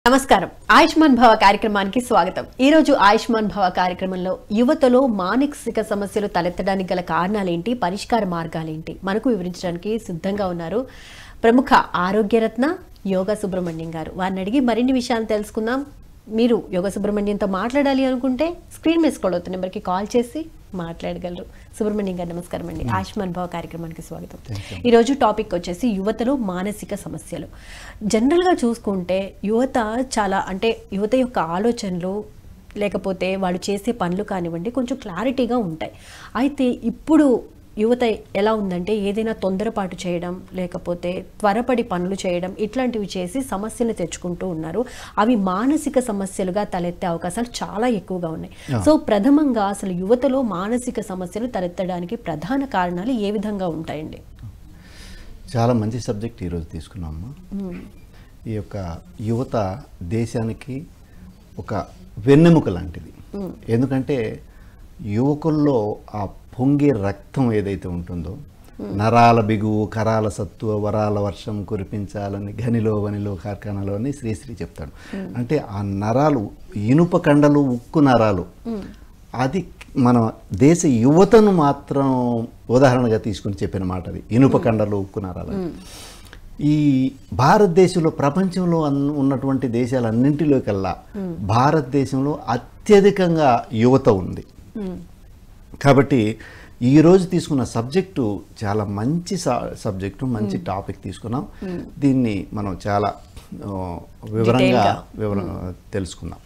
నమస్కారం ఆయుష్మాన్ భవ కార్యక్రమానికి స్వాగతం। ఈ రోజు ఆయుష్మాన్ భవ కార్యక్రమంలో యువతలో మానసిక సమస్యలు తలెత్తడానికి గల కారణాలేంటి, పరిష్కార మార్గాలేంటి మనకు వివరించడానికి సిద్ధంగా ఉన్నారు ప్రముఖ ఆరోగ్యరత్న యోగా సుబ్రహ్మణ్యం గారు। వారిని అడిగి మరిన్ని విషయాలు తెలుసుకుందాం। మీరు యోగా సుబ్రహ్మణ్యంతో మాట్లాడాలి అనుకుంటే స్క్రీన్ మీద స్క్రోల్ అవుతున్న నెంబర్కి కాల్ చేసి మాట్లాడగలరు। సుబ్రహ్మణ్యం గారు నమస్కారం అండి। ఆయుష్మాన్ భవ కార్యక్రమానికి స్వాగతం। ఈ రోజు టాపిక్ వచ్చేసి యువతలో మానసిక సమస్యలు। జనరల్గా చూసుకుంటే యువత చాలా యువత యొక్క ఆలోచనలు లేకపోతే వాళ్ళు చేసే పనులు కానివ్వండి కొంచెం క్లారిటీగా ఉంటాయి। అయితే ఇప్పుడు యువత ఎలా ఉందంటే ఏదైనా తొందరపాటు చేయడం లేకపోతే త్వరపడి పనులు చేయడం ఇట్లాంటివి చేసి సమస్యలు తెచ్చుకుంటూ ఉన్నారు। అవి మానసిక సమస్యలుగా తలెత్తే అవకాశాలు చాలా ఎక్కువగా ఉన్నాయి। సో ప్రథమంగా అసలు యువతలో మానసిక సమస్యలు తలెత్తడానికి ప్రధాన కారణాలు ఏ విధంగా ఉంటాయండి? చాలా మంచి సబ్జెక్ట్ ఈరోజు తీసుకున్నాము। ఈ యొక్క యువత దేశానికి ఒక వెన్నెముక లాంటిది। ఎందుకంటే యువకుల్లో ఆ పొంగే రక్తం ఏదైతే ఉంటుందో, నరాల బిగువు కరాల సత్తువ వరాల వర్షం కురిపించాలని గనిలో వనిలో కార్ఖానాలో అని శ్రీశ్రీ చెప్తాడు। అంటే ఆ నరాలు ఇనుప కండలు ఉక్కు నరాలు, అది మన దేశ యువతను మాత్రం ఉదాహరణగా తీసుకుని చెప్పిన మాట అది, ఇనుప కండలు ఉక్కు నరాలు। ఈ భారతదేశంలో ప్రపంచంలో ఉన్నటువంటి దేశాలన్నింటిలోకల్లా భారతదేశంలో అత్యధికంగా యువత ఉంది। కాబట్టి ఈరోజు తీసుకున్న సబ్జెక్టు చాలా మంచి సబ్జెక్టు, మంచి టాపిక్ తీసుకున్నాం। దీన్ని మనం చాలా వివరంగా తెలుసుకుందాం।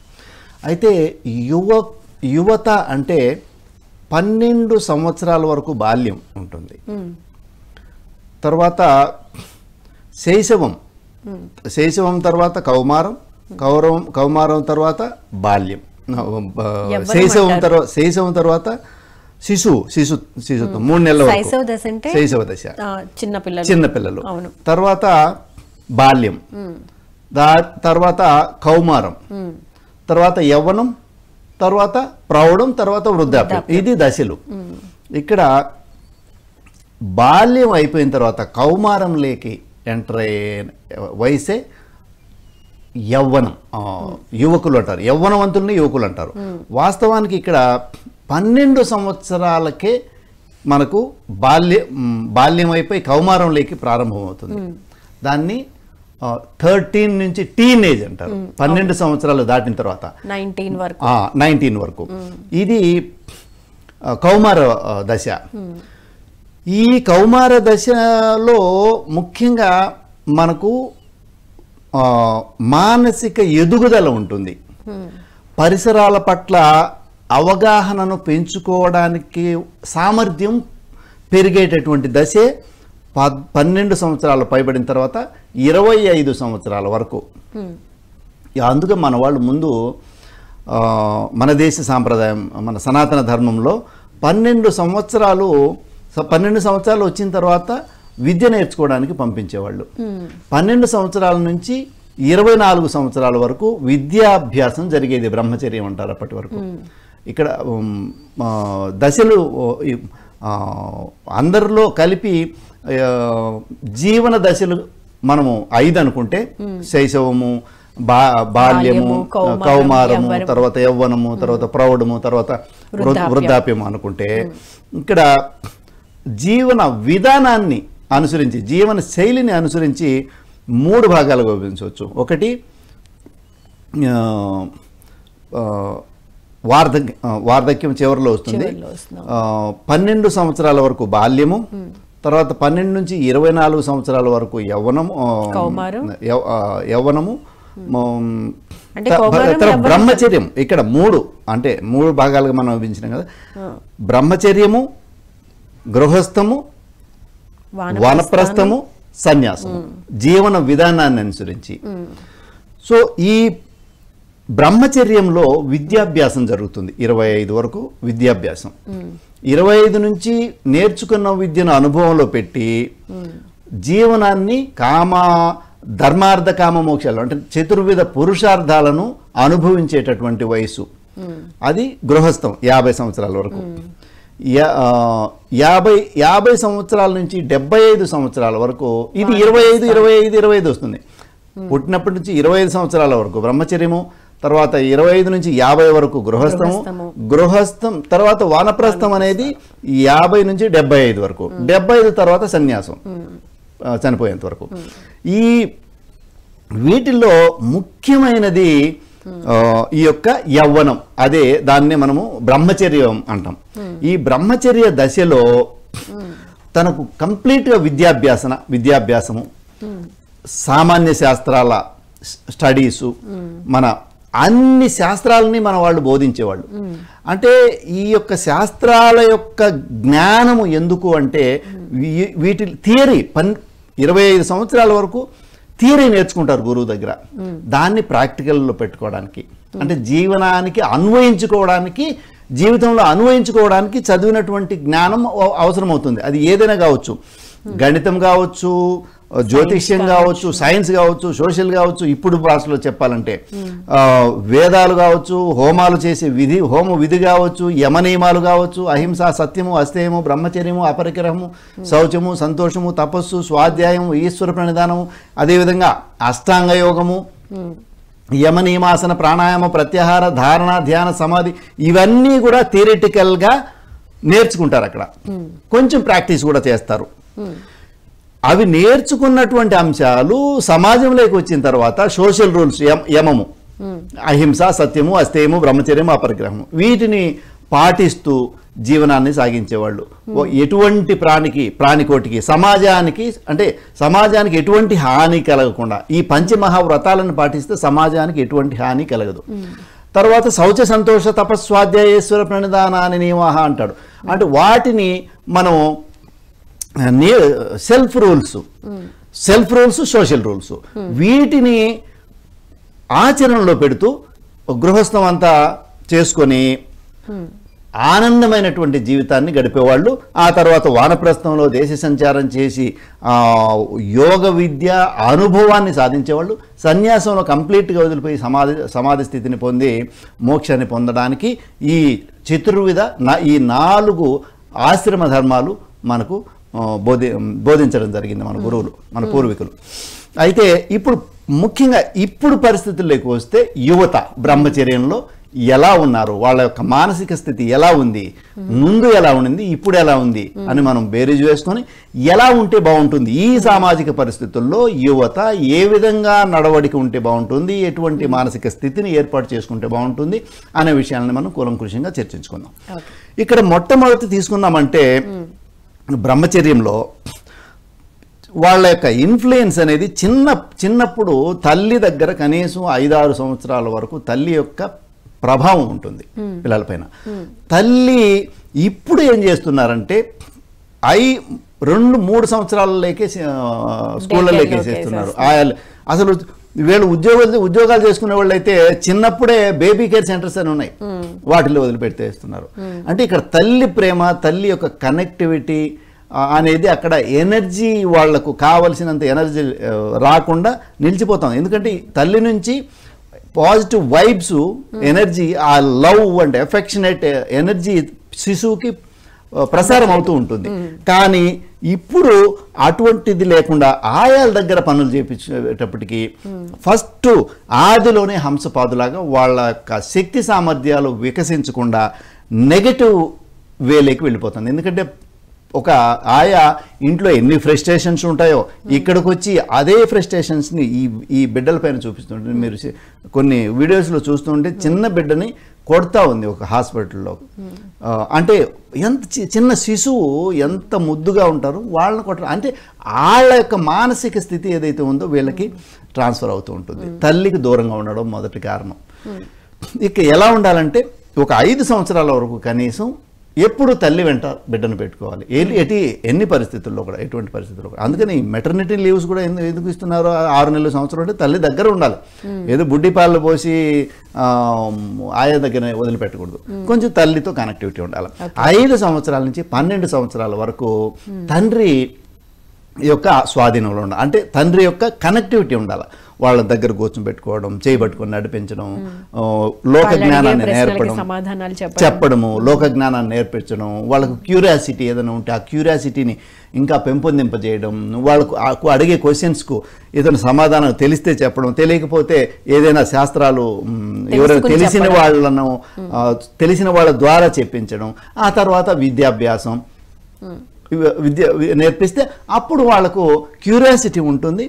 అయితే యువత అంటే 12 సంవత్సరాల వరకు బాల్యం ఉంటుంది, తర్వాత శైశవం తర్వాత కౌమారం తర్వాత బాల్యం, శైశవం తర్వాత శిశుత్వం 3 నెలల వరకు శైశవ దశ, చిన్నపిల్లలు, తర్వాత బాల్యం, తర్వాత కౌమారం, తర్వాత యవ్వనం, తర్వాత ప్రౌఢం, తర్వాత వృద్ధాప్యం, ఇది దశలు। ఇక్కడ బాల్యం అయిపోయిన తర్వాత కౌమారంలోకి ఎంటర్ అయ్యే వయసే యవ్వనం, యువకులు అంటారు, యవ్వనవంతుల్ని యువకులు అంటారు। వాస్తవానికి ఇక్కడ 12 సంవత్సరాలకే మనకు బాల్యం అయిపోయి కౌమారంలోకి ప్రారంభమవుతుంది। దాన్ని 13 నుంచి టీనేజ్ అంటారు, 12 సంవత్సరాలు దాటిన తర్వాత 19 వరకు, ఇది కౌమార దశ। ఈ కౌమార దశలో ముఖ్యంగా మనకు మానసిక ఎదుగుదల ఉంటుంది, పరిసరాల పట్ల అవగాహనను పెంచుకోవడానికి సామర్థ్యం పెరిగేటటువంటి దశే 12 సంవత్సరాలు పైబడిన తర్వాత 25 సంవత్సరాల వరకు। అందుకే మన వాళ్ళు ముందు మన దేశ సాంప్రదాయం, మన సనాతన ధర్మంలో 12 సంవత్సరాలు వచ్చిన తర్వాత విద్య నేర్చుకోవడానికి పంపించేవాళ్ళు। 12 సంవత్సరాల నుంచి 24 సంవత్సరాల వరకు విద్యాభ్యాసం జరిగేది, బ్రహ్మచర్యం అంటారు అప్పటి వరకు। ఇక్కడ దశలు అందరిలో కలిపి జీవన దశలు మనము 5 అనుకుంటే, శైశవము, బాల్యము, కౌమారము, తర్వాత యవ్వనము, తర్వాత ప్రౌఢము, తర్వాత వృద్ధాప్యము అనుకుంటే, ఇక్కడ జీవన విధానాన్ని అనుసరించి, జీవన శైలిని అనుసరించి 3 భాగాలుగా విభజించవచ్చు। ఒకటి వార్ధక్యం చివరిలో వస్తుంది, 12 సంవత్సరాల వరకు బాల్యము, తర్వాత 12 నుంచి 24 సంవత్సరాల వరకు యవ్వనము, బ్రహ్మచర్యం। ఇక్కడ 3 భాగాలుగా మనం విభజించినాం కదా, బ్రహ్మచర్యము, గృహస్థము, వనప్రస్థము, సన్యాసము, జీవన విధానాన్ని అనుసరించి। సో ఈ బ్రహ్మచర్యంలో విద్యాభ్యాసం జరుగుతుంది, 25 వరకు విద్యాభ్యాసం। 25 నుంచి నేర్చుకున్న విద్యను అనుభవంలో పెట్టి జీవనాన్ని ధర్మార్థ కామ మోక్షాలు అంటే చతుర్విధ పురుషార్థాలను అనుభవించేటటువంటి వయసు, అది గృహస్థం 50 సంవత్సరాల వరకు। 50 సంవత్సరాల నుంచి 75 సంవత్సరాల వరకు ఇది 25 వస్తుంది। పుట్టినప్పటి నుంచి 25 సంవత్సరాల వరకు బ్రహ్మచర్యము, తర్వాత 25 నుంచి 50 వరకు గృహస్థం, తర్వాత వానప్రస్థం అనేది 50 నుంచి 75 వరకు, 75 తర్వాత సన్యాసం చనిపోయేంత వరకు. ఈ వీటిల్లో ముఖ్యమైనది ఈ యొక్క యవ్వనం, అదే దాన్నే మనము బ్రహ్మచర్యం అంటాం. ఈ బ్రహ్మచర్య దశలో తనకు కంప్లీట్గా విద్యాభ్యాసము, సామాన్య శాస్త్రాల స్టడీసు, మన అన్ని శాస్త్రాలని మన వాళ్ళు బోధించేవాళ్ళు. అంటే ఈ యొక్క శాస్త్రాల యొక్క జ్ఞానము ఎందుకు అంటే వీటి థియరీ 25 సంవత్సరాల వరకు థియరీ నేర్చుకుంటారు గురువు దగ్గర. దాన్ని ప్రాక్టికల్లో పెట్టుకోవడానికి, అంటే జీవనానికి అన్వయించుకోవడానికి, జీవితంలో అన్వయించుకోవడానికి చదివినటువంటి జ్ఞానం అవసరమవుతుంది. అది ఏదైనా కావచ్చు, గణితం కావచ్చు, జ్యోతిష్యం కావచ్చు, సైన్స్ కావచ్చు, సోషల్ కావచ్చు, ఇప్పుడు భాషలో చెప్పాలంటే వేదాలు కావచ్చు, హోమాలు చేసే హోమ విధి కావచ్చు, యమ నియమాలు కావచ్చు, అహింస, సత్యము, అస్థేయము, బ్రహ్మచర్యము, అపరిగ్రహము, శౌచము, సంతోషము, తపస్సు, స్వాధ్యాయము, ఈశ్వర ప్రణిధానము, అదేవిధంగా అష్టాంగ యోగము, యమ నియమాసన, ప్రాణాయామ, ప్రత్యాహార, ధారణ, ధ్యాన, సమాధి, ఇవన్నీ కూడా థియరిటికల్గా నేర్చుకుంటారు. అక్కడ కొంచెం ప్రాక్టీస్ కూడా చేస్తారు. అవి నేర్చుకున్నటువంటి అంశాలు సమాజంలోకి వచ్చిన తర్వాత సోషల్ రూల్స్, యమము, అహింస, సత్యము, అస్థేయము, బ్రహ్మచర్యము, అపరిగ్రహము, వీటిని పాటిస్తూ జీవనాన్ని సాగించేవాళ్ళు. ఎటువంటి ప్రాణికోటికి, సమాజానికి ఎటువంటి హాని కలగకుండా ఈ పంచమహావ్రతాలను పాటిస్తే సమాజానికి ఎటువంటి హాని కలగదు. తర్వాత శౌచ, సంతోష, తపస్వాధ్యాయేశ్వర ప్రణిధానాన్ని నియమః అంటాడు. అంటే వాటిని మనం సెల్ఫ్ రూల్స్, సోషల్ రూల్స్, వీటిని ఆచరణలో పెడుతూ గృహస్థం అంతా చేసుకొని ఆనందమైనటువంటి జీవితాన్ని గడిపేవాళ్ళు. ఆ తర్వాత వానప్రస్థంలో దేశ సంచారం చేసి యోగ విద్య అనుభవాన్ని సాధించేవాళ్ళు. సన్యాసంలో కంప్లీట్గా వదిలిపోయి సమాధి స్థితిని పొంది మోక్షాన్ని పొందడానికి ఈ ఈ 4 ఆశ్రమ ధర్మాలు మనకు బోధించడం జరిగింది మన గురువులు, మన పూర్వీకులు. అయితే ఇప్పుడు ముఖ్యంగా ఇప్పుడు పరిస్థితుల్లోకి వస్తే యువత బ్రహ్మచర్యంలో ఎలా ఉన్నారు, వాళ్ళ యొక్క మానసిక స్థితి ఎలా ఉంది, ముందు ఎలా ఉండింది, ఇప్పుడు ఎలా ఉంది అని మనం బేరీజు వేసుకొని ఎలా ఉంటే బాగుంటుంది, ఈ సామాజిక పరిస్థితుల్లో యువత ఏ విధంగా నడవడిక ఉంటే బాగుంటుంది, ఎటువంటి మానసిక స్థితిని ఏర్పాటు చేసుకుంటే బాగుంటుంది అనే విషయాన్ని మనం కూలంకృషంగా చర్చించుకుందాం. ఇక్కడ మొట్టమొదటి తీసుకున్నామంటే బ్రహ్మచర్యంలో వాళ్ళ యొక్క ఇన్ఫ్లుయెన్స్ అనేది చిన్నప్పుడు తల్లి దగ్గర కనీసం 5-6 సంవత్సరాల వరకు తల్లి యొక్క ప్రభావం ఉంటుంది పిల్లలపైన. తల్లి ఇప్పుడు ఏం చేస్తున్నారంటే 2-3 సంవత్సరాలలోకే స్కూళ్ళలోకి వేసేస్తున్నారు. అసలు వీళ్ళు ఉద్యోగాలు చేసుకునే వాళ్ళు అయితే చిన్నప్పుడే బేబీ కేర్ సెంటర్స్ అని ఉన్నాయి, వాటిలో వదిలిపెట్టేస్తున్నారు. అంటే ఇక్కడ తల్లి ప్రేమ, తల్లి యొక్క కనెక్టివిటీ అనేది అక్కడ ఎనర్జీ, వాళ్లకు కావలసినంత ఎనర్జీ రాకుండా నిలిచిపోతాం. ఎందుకంటే తల్లి నుంచి పాజిటివ్ వైబ్స్, ఎనర్జీ, ఆ లవ్ అండ్ ఎఫెక్షనేట్ ఎనర్జీ శిశువుకి ప్రసారం అవుతూ ఉంటుంది. కానీ ఇప్పుడు అటువంటిది లేకుండా ఆయాల దగ్గర పనులు చేపించేటప్పటికి ఫస్ట్ ఆదిలోనే హంసపాదులాగా వాళ్ళ యొక్క శక్తి సామర్థ్యాలు వికసించకుండా నెగటివ్ వేలోకి వెళ్ళిపోతుంది. ఎందుకంటే ఒక ఆయా ఇంట్లో ఎన్ని ఫ్రస్ట్రేషన్స్ ఉంటాయో ఇక్కడికి వచ్చి అదే ఫ్రస్ట్రేషన్స్ని ఈ బిడ్డల పైన చూపిస్తుంటే మీరు కొన్ని వీడియోస్లో చూస్తుంటే చిన్న బిడ్డని కొడతా ఉంది ఒక హాస్పిటల్లో. అంటే ఎంత చిన్న శిశువు ఎంత ముద్దుగా ఉంటారో వాళ్ళని కొట్ట, అంటే వాళ్ళ యొక్క మానసిక స్థితి ఏదైతే ఉందో వీళ్ళకి ట్రాన్స్ఫర్ అవుతూ ఉంటుంది. తల్లికి దూరంగా ఉండడం మొదటి కారణం. ఇక ఎలా ఉండాలంటే ఒక 5 సంవత్సరాల వరకు కనీసం ఎప్పుడు తల్లి వెంట బిడ్డను పెట్టుకోవాలి, ఎన్ని పరిస్థితుల్లో కూడా, ఎటువంటి పరిస్థితుల్లో కూడా. అందుకని మెటర్నిటీ లీవ్స్ కూడా ఎందుకు ఇస్తున్నారు, 6 నెలలు సంవత్సరం అంటే తల్లి దగ్గర ఉండాలి. ఏదో బుడ్డి పాలు పోసి ఆయా దగ్గర వదిలిపెట్టకూడదు, కొంచెం తల్లితో కనెక్టివిటీ ఉండాలి. 5 సంవత్సరాల నుంచి 12 సంవత్సరాల వరకు తండ్రి యొక్క స్వాధీనంలో ఉండాలి. అంటే తండ్రి యొక్క కనెక్టివిటీ ఉండాలి. వాళ్ళ దగ్గర కూర్చోబెట్టుకోవడం, చేయబట్టుకొని నడిపించడం, లోక జ్ఞానాన్ని నేర్పడం, చెప్పడము, లోక జ్ఞానాన్ని నేర్పించడం, వాళ్ళకు క్యూరియాసిటీ ఏదైనా ఉంటే ఆ క్యూరియాసిటీని ఇంకా పెంపొందింపజేయడం, వాళ్ళకు అడిగే క్వశ్చన్స్కు ఏదైనా సమాధానం తెలిస్తే చెప్పడం, తెలియకపోతే ఏదైనా శాస్త్రాలు ఎవరైనా తెలిసిన వాళ్ళ ద్వారా చెప్పించడం, ఆ తర్వాత విద్యాభ్యాసం విద్య నేర్పిస్తే అప్పుడు వాళ్ళకు క్యూరియాసిటీ ఉంటుంది,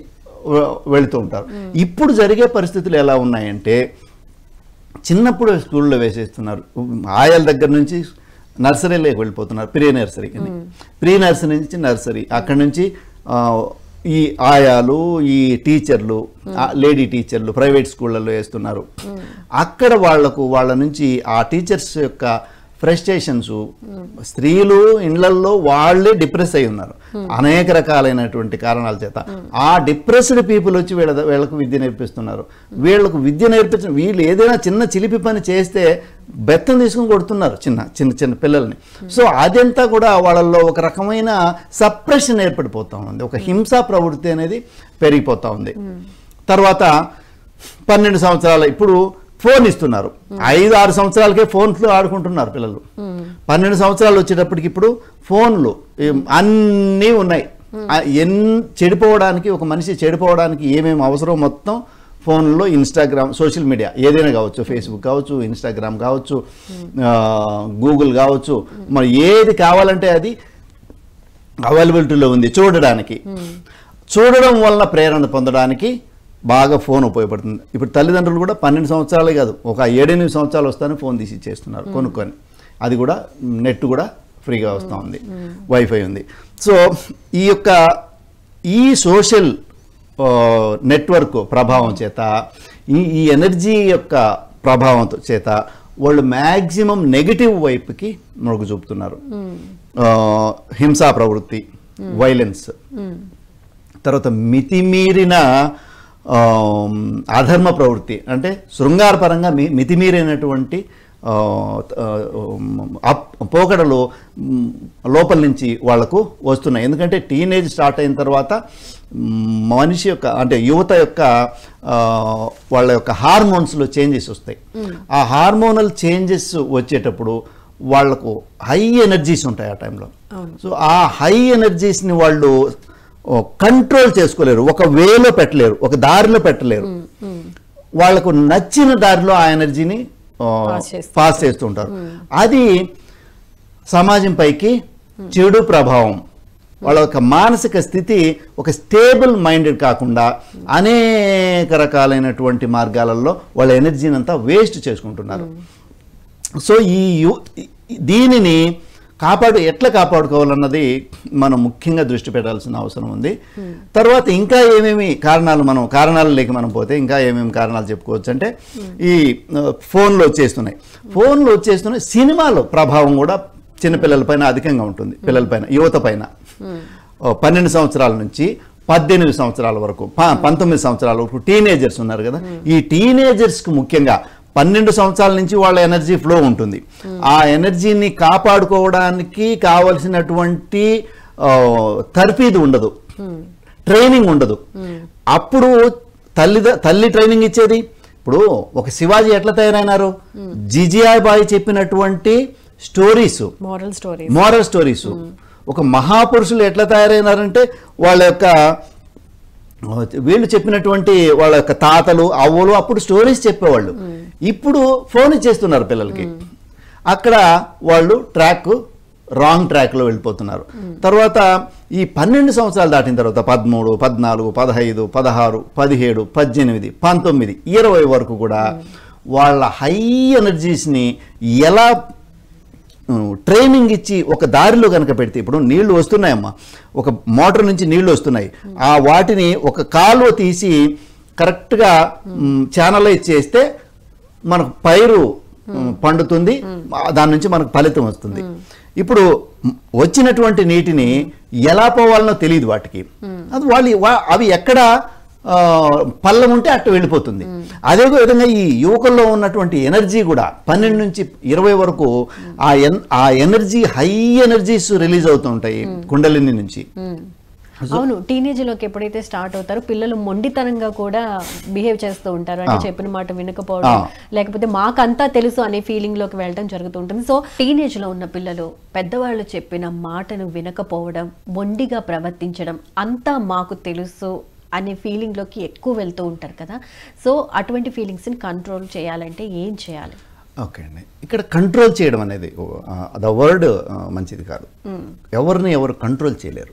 వెళుతూ ఉంటారు. ఇప్పుడు జరిగే పరిస్థితులు ఎలా ఉన్నాయంటే చిన్నప్పుడు స్కూల్లో వేసేస్తున్నారు, ఆయాల దగ్గర నుంచి నర్సరీలోకి వెళ్ళిపోతున్నారు, ప్రీ నర్సరీకి. ప్రీ నర్సరీ నుంచి నర్సరీ, అక్కడి నుంచి ఈ ఆయాలు, ఈ టీచర్లు, లేడీ టీచర్లు ప్రైవేట్ స్కూళ్ళల్లో వేస్తున్నారు. అక్కడ వాళ్ళ నుంచి ఆ టీచర్స్ యొక్క ఫ్రస్ట్రేషన్స్, స్త్రీలు ఇళ్లల్లో వాళ్ళే డిప్రెస్ అయి ఉన్నారు అనేక రకాలైనటువంటి కారణాల చేత. ఆ డిప్రెస్డ్ పీపుల్ వచ్చి వీళ్ళకు విద్య నేర్పిస్తున్నారు. వీళ్ళకు విద్య నేర్పించిన వీళ్ళు ఏదైనా చిన్న చిలిపి పని చేస్తే బెత్తం తీసుకుని కొడుతున్నారు చిన్న పిల్లల్ని. సో అదంతా కూడా వాళ్ళల్లో ఒక రకమైన సప్రెషన్ ఏర్పడిపోతూ ఉంది, ఒక హింసా ప్రవృత్తి అనేది పెరిగిపోతూ ఉంది. తర్వాత 12 సంవత్సరాలు ఇప్పుడు ఫోన్ ఇస్తున్నారు. 5-6 సంవత్సరాలకే ఫోన్స్లో ఆడుకుంటున్నారు పిల్లలు. 12 సంవత్సరాలు వచ్చేటప్పటికి ఇప్పుడు ఫోన్లు అన్నీ ఉన్నాయి. చెడిపోవడానికి, ఒక మనిషి చెడిపోవడానికి ఏమేమి అవసరం మొత్తం ఫోన్లో, ఇన్స్టాగ్రామ్, సోషల్ మీడియా ఏదైనా కావచ్చు, ఫేస్బుక్ కావచ్చు, ఇన్స్టాగ్రామ్ కావచ్చు, గూగుల్ కావచ్చు, మరి ఏది కావాలంటే అది అవైలబిలిటీలో ఉంది చూడడానికి. చూడడం వలన ప్రేరణ పొందడానికి బాగా ఫోన్ ఉపయోగపడుతుంది. ఇప్పుడు తల్లిదండ్రులు కూడా 12 సంవత్సరాలే కాదు, ఒక 7-8 సంవత్సరాలు వస్తానే ఫోన్ తీసి ఇచ్చేస్తున్నారు కొనుక్కొని. అది కూడా నెట్ కూడా ఫ్రీగా వస్తూ ఉంది, వైఫై ఉంది. సో ఈ సోషల్ నెట్వర్క్ ప్రభావం చేత, ఈ ఎనర్జీ యొక్క ప్రభావం చేత వాళ్ళు మ్యాక్సిమం నెగిటివ్ వైపుకి మొగ్గు చూపుతున్నారు. హింసా ప్రవృత్తి, వైలెన్స్, తర్వాత మితిమీరిన అధర్మ ప్రవృత్తి, అంటే శృంగారపరంగా మితిమీరైనటువంటి పోకడలు లోపల నుంచి వాళ్లకు వస్తున్నాయి. ఎందుకంటే టీనేజ్ స్టార్ట్ అయిన తర్వాత మనిషి యొక్క, అంటే యువత యొక్క వాళ్ళ యొక్క హార్మోన్స్లో చేంజెస్ వస్తాయి. ఆ హార్మోనల్ చేంజెస్ వచ్చేటప్పుడు వాళ్లకు హై ఎనర్జీస్ ఉంటాయి ఆ టైంలో. సో ఆ హై ఎనర్జీస్ని వాళ్ళు కంట్రోల్ చేసుకోలేరు, ఒక వేలో పెట్టలేరు, ఒక దారిలో పెట్టలేరు. వాళ్లకు నచ్చిన దారిలో ఆ ఎనర్జీని పాస్ చేస్తూ ఉంటారు. అది సమాజం పైకి చెడు ప్రభావం. వాళ్ళ యొక్క మానసిక స్థితి ఒక స్టేబుల్ మైండెడ్ కాకుండా అనేక రకాలైనటువంటి మార్గాలలో వాళ్ళ ఎనర్జీని అంతా వేస్ట్ చేసుకుంటున్నారు. సో దీనిని ఎట్లా కాపాడుకోవాలన్నది మనం ముఖ్యంగా దృష్టి పెట్టాల్సిన అవసరం ఉంది. తర్వాత ఇంకా ఏమేమి కారణాలలోకి మనం పోతే ఇంకా ఏమేమి కారణాలు చెప్పుకోవచ్చు అంటే, ఈ ఫోన్లో వచ్చేస్తున్నాయి. సినిమాలో ప్రభావం కూడా చిన్నపిల్లల పైన అధికంగా ఉంటుంది, పిల్లల పైన, యువత పైన. 12 సంవత్సరాల నుంచి 18 సంవత్సరాల వరకు, 19 సంవత్సరాల వరకు టీనేజర్స్ ఉన్నారు కదా. ఈ టీనేజర్స్కి ముఖ్యంగా 12 సంవత్సరాల నుంచి వాళ్ళ ఎనర్జీ ఫ్లో ఉంటుంది. ఆ ఎనర్జీని కాపాడుకోవడానికి కావలసినటువంటి తర్ఫీదు ఉండదు, ట్రైనింగ్ ఉండదు. అప్పుడు తల్లి ట్రైనింగ్ ఇచ్చేది. ఇప్పుడు ఒక శివాజీ ఎట్లా తయారైనారు, జిజియాబాయి చెప్పినటువంటి స్టోరీస్, మోరల్ స్టోరీస్. ఒక మహాపురుషులు ఎట్లా తయారైనారంటే వీళ్ళు చెప్పినటువంటి వాళ్ళ యొక్క తాతలు, అవ్వలు అప్పుడు స్టోరీస్ చెప్పేవాళ్ళు. ఇప్పుడు ఫోన్ ఇచ్చేస్తున్నారు పిల్లలకి. అక్కడ వాళ్ళు రాంగ్ ట్రాక్లో వెళ్ళిపోతున్నారు. తర్వాత ఈ 12 సంవత్సరాలు దాటిన తర్వాత 13, 14, 15, 16, 17, 18, 19, 20 వరకు కూడా వాళ్ళ హై ఎనర్జీస్ని ఎలా ట్రైనింగ్ ఇచ్చి ఒక దారిలో కనుక పెడితే, ఇప్పుడు నీళ్లు వస్తున్నాయమ్మా, ఒక మోటార్ నుంచి నీళ్లు వస్తున్నాయి, ఆ వాటిని ఒక కాలువ తీసి కరెక్ట్గా ఛానలైజ్ చేస్తే మనకు పైరు పండుతుంది, దాని నుంచి మనకు ఫలితం వస్తుంది. ఇప్పుడు వచ్చినటువంటి నీటిని ఎలా పోవాలనో తెలియదు వాటికి. అది అవి ఎక్కడ పల్లం ఉంటే అట్టు వెళ్ళిపోతుంది. అదే విధంగా ఈ యువకుల్లో ఉన్నటువంటి ఎనర్జీ కూడా 12 నుంచి 20 వరకు ఆ ఎనర్జీ, హై ఎనర్జీస్ రిలీజ్ అవుతూ ఉంటాయి కుండలిని నుంచి. అవును, టీనేజ్ లోకి ఎప్పుడైతే స్టార్ట్ అవుతారో పిల్లలు మొండితనంగా కూడా బిహేవ్ చేస్తూ ఉంటారు. అంటే చెప్పిన మాట వినకపోవడం, లేకపోతే మాకంతా తెలుసు అనే ఫీలింగ్ లోకి వెళ్ళడం జరుగుతూ ఉంటుంది. సో టీనేజ్ లో ఉన్న పిల్లలు పెద్దవాళ్ళు చెప్పిన మాటను వినకపోవడం, మొండిగా ప్రవర్తించడం, అంతా మాకు తెలుసు అనే ఫీలింగ్ లోకి ఎక్కువ వెళ్తూ ఉంటారు కదా. సో అటువంటి ఫీలింగ్స్ ని కంట్రోల్ చేయాలంటే ఏం చేయాలి? ఓకే అండి, ఇక్కడ కంట్రోల్ చేయడం అనేది ద వర్డ్ మంచిది కాదు. ఎవరిని ఎవరు కంట్రోల్ చేయలేరు.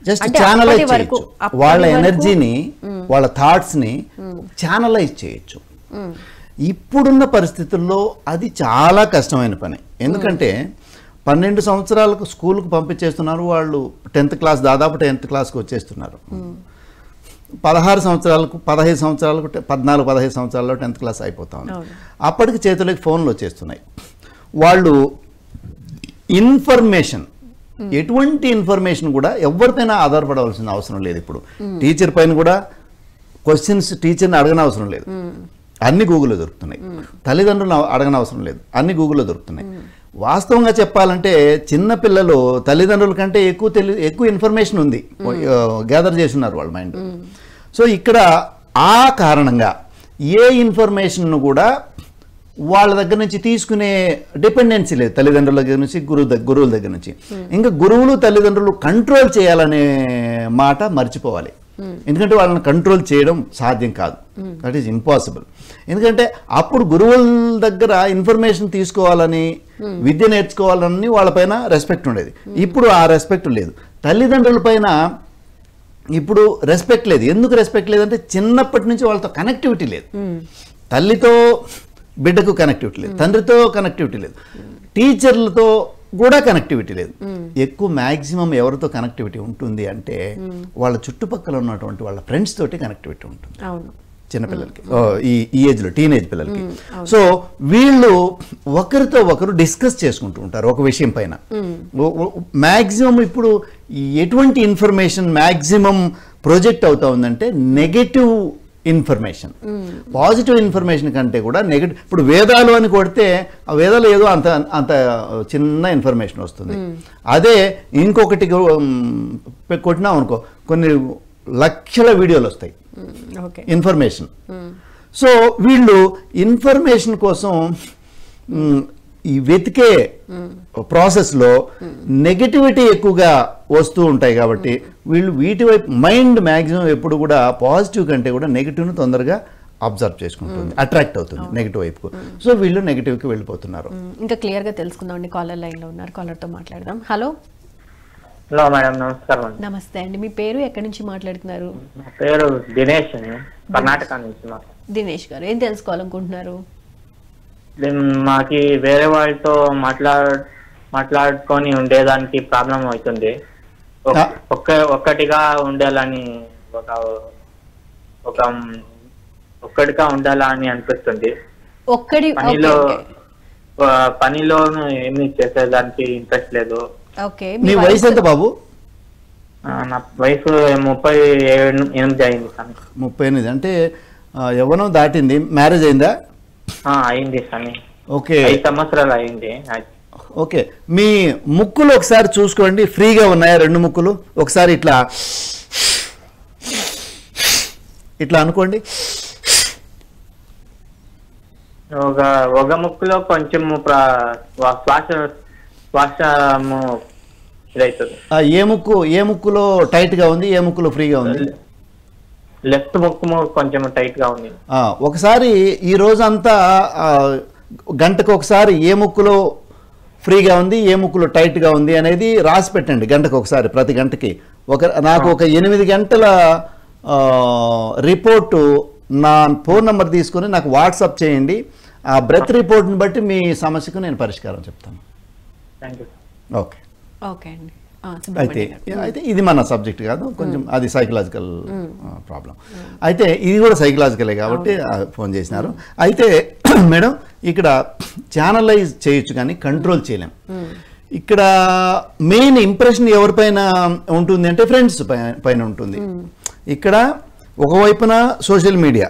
జస్ట్ ఛానలైజ్ చేయొచ్చు. వాళ్ళ ఎనర్జీని, వాళ్ళ థాట్స్ని ఛానలైజ్ చేయొచ్చు. ఇప్పుడున్న పరిస్థితుల్లో అది చాలా కష్టమైన పని. ఎందుకంటే 12 సంవత్సరాలకు స్కూల్కి పంపించేస్తున్నారు వాళ్ళు. 10th క్లాస్, దాదాపు 10th క్లాస్కి వచ్చేస్తున్నారు. 16 సంవత్సరాలకు, 15 సంవత్సరాలకు, 14-15 సంవత్సరాల్లో 10th క్లాస్ అయిపోతా ఉంది. అప్పటికి చేతులకి ఫోన్లు వచ్చేస్తున్నాయి. వాళ్ళు ఇన్ఫర్మేషన్, ఎటువంటి ఇన్ఫర్మేషన్ కూడా ఎవరిపైన ఆధారపడవలసిన అవసరం లేదు. ఇప్పుడు టీచర్ పైన కూడా క్వశ్చన్స్ టీచర్ని అడగని అవసరం లేదు, అన్ని గూగుల్లో దొరుకుతున్నాయి. తల్లిదండ్రులను అడగని అవసరం లేదు, అన్ని గూగుల్లో దొరుకుతున్నాయి. వాస్తవంగా చెప్పాలంటే చిన్నపిల్లలు తల్లిదండ్రుల కంటే ఎక్కువ ఇన్ఫర్మేషన్ ఉంది, గ్యాదర్ చేస్తున్నారు వాళ్ళ మైండ్. సో ఇక్కడ ఆ కారణంగా ఏ ఇన్ఫర్మేషన్ కూడా వాళ్ళ దగ్గర నుంచి తీసుకునే డిపెండెన్సీ లేదు. తల్లిదండ్రుల దగ్గర నుంచి, గురువుల దగ్గర నుంచి. ఇంకా గురువులు తల్లిదండ్రులు కంట్రోల్ చేయాలనే మాట మర్చిపోవాలి. ఎందుకంటే వాళ్ళని కంట్రోల్ చేయడం సాధ్యం కాదు, దట్ ఈస్ ఇంపాసిబుల్. ఎందుకంటే అప్పుడు గురువుల దగ్గర ఇన్ఫర్మేషన్ తీసుకోవాలని, విద్య నేర్చుకోవాలని వాళ్ళపైన రెస్పెక్ట్ ఉండేది. ఇప్పుడు ఆ రెస్పెక్ట్ లేదు. తల్లిదండ్రుల పైన ఇప్పుడు రెస్పెక్ట్ లేదు. ఎందుకు రెస్పెక్ట్ లేదంటే చిన్నప్పటి నుంచి వాళ్ళతో కనెక్టివిటీ లేదు. తల్లితో బిడ్డకు కనెక్టివిటీ లేదు, తండ్రితో కనెక్టివిటీ లేదు, టీచర్లతో కూడా కనెక్టివిటీ లేదు. ఎక్కువ మ్యాక్సిమం ఎవరితో కనెక్టివిటీ ఉంటుంది అంటే వాళ్ళ చుట్టుపక్కల ఉన్నటువంటి వాళ్ళ ఫ్రెండ్స్ తోటి కనెక్టివిటీ ఉంటుంది చిన్నపిల్లలకి, ఈ ఏజ్లో టీనేజ్ పిల్లలకి. సో వీళ్ళు ఒకరితో ఒకరు డిస్కస్ చేసుకుంటూ ఉంటారు ఒక విషయం పైన. మ్యాక్సిమం ఇప్పుడు ఎటువంటి ఇన్ఫర్మేషన్ మ్యాక్సిమం ప్రొజెక్ట్ అవుతా ఉందంటే నెగటివ్ ఇన్ఫర్మేషన్. పాజిటివ్ ఇన్ఫర్మేషన్ కంటే కూడా నెగటివ్. ఇప్పుడు వేదాలు అని కొడితే ఆ వేదాలు ఏదో అంత చిన్న ఇన్ఫర్మేషన్ వస్తుంది. అదే ఇంకొకటి కొట్టినాం అనుకో, కొన్ని లక్షల వీడియోలు వస్తాయి ఇన్ఫర్మేషన్. సో వీళ్ళు ఇన్ఫర్మేషన్ కోసం ఈ వెతికే ప్రాసెస్లో నెగటివిటీ ఎక్కువగా వస్తూ ఉంటాయి. కాబట్టి వీళ్ళు వీటి వైపు మైండ్ మ్యాక్సిమం ఎప్పుడు కూడా పాజిటివ్ కంటే కూడా నెగిటివ్ను తొందరగా అబ్జర్వ్ చేసుకుంటుంది, అట్రాక్ట్ అవుతుంది నెగిటివ్ వైపుకు. సో వీళ్ళు నెగిటివ్కి వెళ్ళిపోతున్నారు. ఇంకా క్లియర్గా తెలుసుకుందామండి. కాలర్ లైన్లో ఉన్నారు, కాలర్తో మాట్లాడదాం. హలో. హలో మేడం, నమస్కారం. నమస్తే అండి, మీ పేరు, ఎక్కడి నుంచి మాట్లాడుతున్నారు? నా పేరు దినేష్, కర్ణాటక నుంచి. దినేష్ గారు, ఏం తెలుసుకోవాలనుకుంటున్నారు? మాకి వేరే వాళ్ళతో మాట్లాడుకొని ఉండేదానికి ప్రాబ్లం అవుతుంది. ఒక్కటిగా ఉండాలని ఒక్కటిగా ఉండాలని అనిపిస్తుంది. పనిలో ఏమి చేసేదానికి ఇంట్రెస్ట్ లేదు. మీ వయసు ఎంత బాబు? నా వయసు 38 అయింది. 38 అంటే యవ్వనం దాటింది. మ్యారేజ్ అయిందా? అయింది సార్. ఓకే, 5 సంవత్సరాలు అయింది. ఓకే, మీ ముక్కులు ఒకసారి చూసుకోండి, ఫ్రీగా ఉన్నాయా 2 ముక్కులు? ఒకసారి ఇట్లా అనుకోండి. ఒక ముక్కులో కొంచెం శ్వాసము ఇదవుతుంది. ఏ ముక్కులో టైట్ గా ఉంది, ఏ ముక్కులో ఫ్రీగా ఉంది? లెఫ్ట్ ముక్కు కొంచెం టైట్ గా ఉంది. ఒకసారి ఈ రోజంతా గంటకు ఒకసారి ఏ ముక్కులో ఫ్రీగా ఉంది, ఏ ముక్కులో టైట్ గా ఉంది అనేది రాసి పెట్టండి గంటకు ఒకసారి. ప్రతి గంటకి నాకు ఒక 8 గంటల రిపోర్టు నా ఫోన్ నెంబర్ తీసుకొని నాకు వాట్సాప్ చేయండి. ఆ బ్రెత్ రిపోర్ట్ని బట్టి మీ సమస్యకు నేను పరిష్కారం చెప్తాను. ఓకే అండి. అయితే ఇది మన సబ్జెక్ట్ కాదు, కొంచెం అది సైకలాజికల్ ప్రాబ్లం. అయితే ఇది కూడా సైకలాజికలే కాబట్టి ఫోన్ చేసినారు. అయితే మేడం, ఇక్కడ ఛానలైజ్ చేయొచ్చు కానీ కంట్రోల్ చేయలేం. ఇక్కడ మెయిన్ ఇంప్రెషన్ ఎవరిపైన ఉంటుంది అంటే ఫ్రెండ్స్ పైన ఉంటుంది. ఇక్కడ ఒకవైపున సోషల్ మీడియా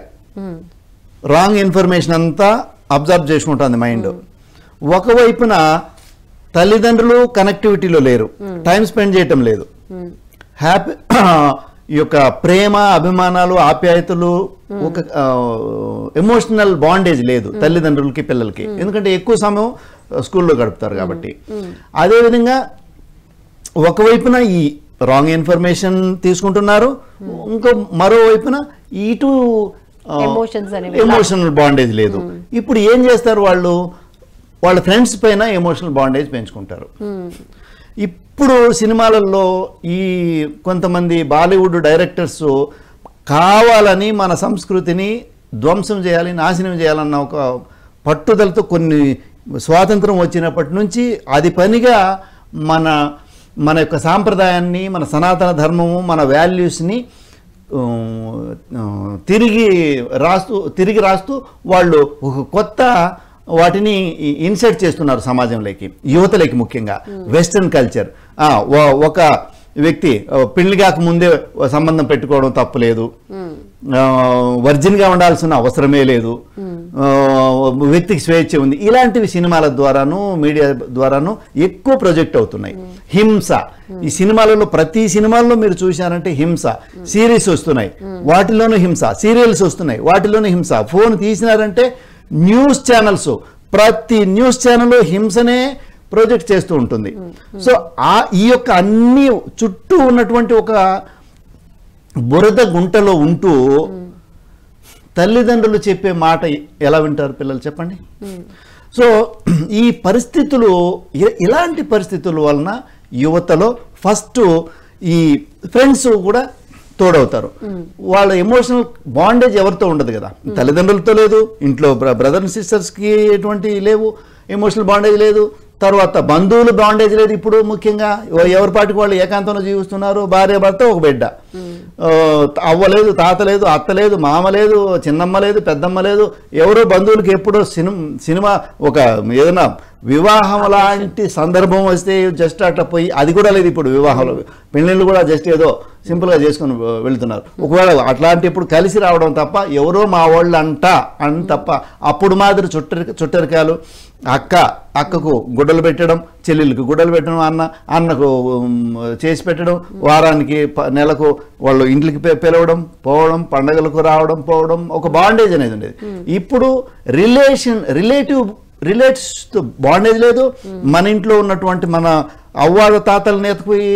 రాంగ్ ఇన్ఫర్మేషన్ అంతా అబ్జర్వ్ చేసుకుంటుంది మైండ్. ఒకవైపున తల్లిదండ్రులు కనెక్టివిటీలో లేరు, టైం స్పెండ్ చేయటం లేదు, హ్యాపీ ఈ యొక్క ప్రేమ అభిమానాలు ఆప్యాయతలు ఒక ఎమోషనల్ బాండేజ్ లేదు తల్లిదండ్రులకి పిల్లలకి, ఎందుకంటే ఎక్కువ సమయం స్కూల్లో గడుపుతారు కాబట్టి. అదేవిధంగా ఒకవైపున ఈ రాంగ్ ఇన్ఫర్మేషన్ తీసుకుంటున్నారు, మరోవైపున ఇటు ఎమోషనల్ బాండేజ్ లేదు. ఇప్పుడు ఏం చేస్తారు వాళ్ళు, వాళ్ళ ఫ్రెండ్స్ పైన ఎమోషనల్ బాండేజ్ పెంచుకుంటారు. ఇప్పుడు సినిమాలలో ఈ కొంతమంది బాలీవుడ్ డైరెక్టర్స్ కావాలని మన సంస్కృతిని ధ్వంసం చేయాలి, నాశనం చేయాలన్న ఒక పట్టుదలతో కొన్ని స్వాతంత్రం వచ్చినప్పటి నుంచి అది పనిగా మన యొక్క సాంప్రదాయాన్ని, మన సనాతన ధర్మము, మన వాల్యూస్ని తిరిగి రాస్తూ వాళ్ళు ఒక కొత్త వాటిని ఇన్సర్ట్ చేస్తున్నారు సమాజంలోకి, యువతలోకి. ముఖ్యంగా వెస్టర్న్ కల్చర్, ఒక వ్యక్తి పెళ్లి కాక ముందే సంబంధం పెట్టుకోవడం తప్పులేదు, వర్జిన్గా ఉండాల్సిన అవసరమే లేదు, వ్యక్తికి స్వేచ్ఛ ఉంది, ఇలాంటివి సినిమాల ద్వారాను మీడియా ద్వారాను ఎక్కువ ప్రొజెక్ట్ అవుతున్నాయి. హింస, ఈ సినిమాలలో ప్రతి సినిమాల్లో మీరు చూశారంటే హింస. సిరీస్ వస్తున్నాయి, వాటిలోనూ హింస. సీరియల్స్ వస్తున్నాయి, వాటిలోనూ హింస. ఫోన్ తీసినారంటే న్యూస్ ఛానల్స్, ప్రతి న్యూస్ ఛానల్ హింసనే ప్రొజెక్ట్ చేస్తూ ఉంటుంది. సో ఈ యొక్క అన్ని చుట్టూ ఉన్నటువంటి ఒక బురద గుంటలో ఉంటూ తల్లిదండ్రులు చెప్పే మాట ఎలా వింటారు పిల్లలు చెప్పండి? సో ఈ పరిస్థితులు, ఇలాంటి పరిస్థితుల వలన యువతలో ఫస్ట్ ఈ ఫ్రెండ్స్ కూడా తోడవుతారు. వాళ్ళ ఎమోషనల్ బాండేజ్ ఎవరితో ఉండదు కదా, తల్లిదండ్రులతో లేదు, ఇంట్లో బ్రదర్ అండ్ సిస్టర్స్కి ఎటువంటి లేవు, ఎమోషనల్ బాండేజ్ లేదు, తర్వాత బంధువులు బాండేజ్ లేదు. ఇప్పుడు ముఖ్యంగా ఎవరి పాటికి వాళ్ళు ఏకాంతంలో జీవిస్తున్నారు, భార్య భర్త ఒక బిడ్డ, అవ్వ లేదు, తాత లేదు, అత్త లేదు, మామ లేదు, చిన్నమ్మ లేదు, పెద్దమ్మ లేదు, ఎవరో బంధువులకి ఎప్పుడో సినిమా ఒక ఏదైనా వివాహం లాంటి సందర్భం వస్తే జస్ట్ అట్లా పోయి, అది కూడా లేదు ఇప్పుడు. వివాహంలో పెళ్ళిళ్ళు కూడా జస్ట్ ఏదో సింపుల్గా చేసుకుని వెళ్తున్నారు. ఒకవేళ అట్లాంటి ఇప్పుడు కలిసి రావడం తప్ప, ఎవరో మా వాళ్ళు అని తప్ప, అప్పుడు మాదిరి చుట్టరికాయలు, అక్కకు గుడ్డలు పెట్టడం, చెల్లెళ్ళకి గుడ్డలు పెట్టడం, అన్నకు చేసి పెట్టడం, వారానికి నెలకు వాళ్ళు ఇంట్లోకి పిలవడం, పోవడం, పండగలకు రావడం, పోవడం, ఒక బాండేజ్ అనేది ఉండేది. ఇప్పుడు రిలేట్స్ బాండేజ్ లేదు. మన ఇంట్లో ఉన్నటువంటి మన అవ్వాల తాతలను ఎత్తుకుపోయి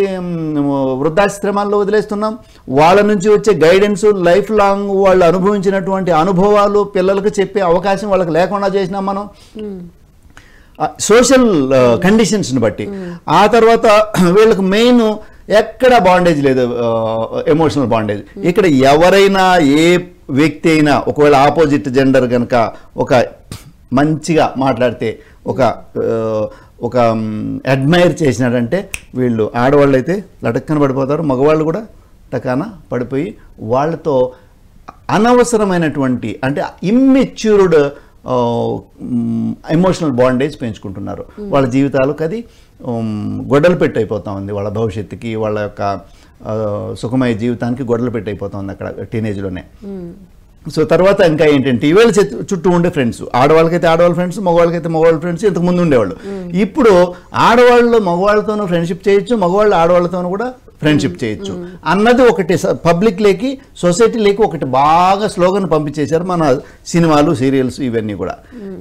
వృద్ధాశ్రమాల్లో వదిలేస్తున్నాం. వాళ్ళ నుంచి వచ్చే గైడెన్స్, లైఫ్ లాంగ్ వాళ్ళు అనుభవించినటువంటి అనుభవాలు పిల్లలకు చెప్పే అవకాశం వాళ్ళకి లేకుండా చేసినాం మనం, సోషల్ కండిషన్స్ని బట్టి. ఆ తర్వాత వీళ్ళకి మెయిన్ ఎక్కడ బాండేజ్ లేదు, ఎమోషనల్ బాండేజ్. ఇక్కడ ఎవరైనా ఏ వ్యక్తి అయినా ఒకవేళ ఆపోజిట్ జెండర్ కనుక ఒక మంచిగా మాట్లాడితే, ఒక అడ్మైర్ చేసినాడంటే, వీళ్ళు ఆడవాళ్ళు అయితే లటక్కన పడిపోతారు, మగవాళ్ళు కూడా టకాన పడిపోయి వాళ్ళతో అనవసరమైనటువంటి అంటే ఇమ్మెచ్యూర్డ్ ఎమోషనల్ బాండేజ్ పెంచుకుంటున్నారు. వాళ్ళ జీవితాలకు అది గొడ్డలు పెట్టయిపోతా ఉంది, వాళ్ళ భవిష్యత్తుకి, వాళ్ళ యొక్క సుఖమయ జీవితానికి గొడ్డలు పెట్టయిపోతా ఉంది అక్కడ టీనేజ్లోనే. సో తర్వాత ఇంకా ఏంటంటే ఈవేళ చుట్టూ ఉండే ఫ్రెండ్స్, ఆడవాళ్ళకైతే ఆడవాళ్ళ ఫ్రెండ్స్, మగవాళ్ళకైతే మగవాళ్ళ ఫ్రెండ్స్. ఇంతకు ముందు ఉండేవాళ్ళు. ఇప్పుడు ఆడవాళ్ళు మగవాళ్ళతోనూ ఫ్రెండ్షిప్ చేయొచ్చు, మగవాళ్ళు ఆడవాళ్ళతోనూ కూడా ఫ్రెండ్షిప్ చేయొచ్చు అన్నది ఒకటి పబ్లిక్ లేకి, సొసైటీ లేకి ఒకటి బాగా స్లోగన్ పంపించేశారు మన సినిమాలు, సీరియల్స్ ఇవన్నీ కూడా.